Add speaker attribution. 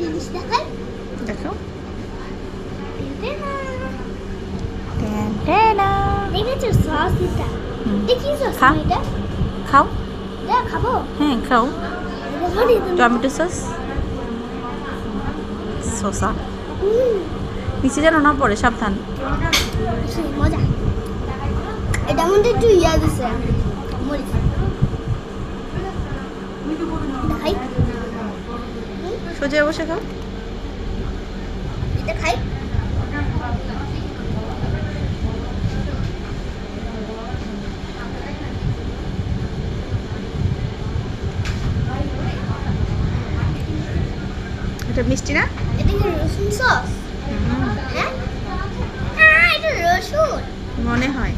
Speaker 1: জিনিস দেখাই।
Speaker 2: দেখো
Speaker 1: দেখেছো সস এটা? দেখি সস
Speaker 2: খা।
Speaker 1: এটা।
Speaker 2: খাও।
Speaker 1: দেখ খাবো।
Speaker 2: হ্যাঁ খাও।
Speaker 1: এটা ধরি তুমি।
Speaker 2: টমেটো সস, শসা
Speaker 1: হুম,
Speaker 2: নিচে যেন না পড়ে, সাবধান।
Speaker 1: সেই মজা। এটার মধ্যে একটু ইয়া দিছে মরিচ। দেখাই।
Speaker 2: সোজা বসে খাও।
Speaker 1: এটা খাই।
Speaker 2: এটা মিষ্টি না?
Speaker 1: এটা কি রসুন সস? হ্যাঁ, এটা রসুন।
Speaker 2: মনে হয়।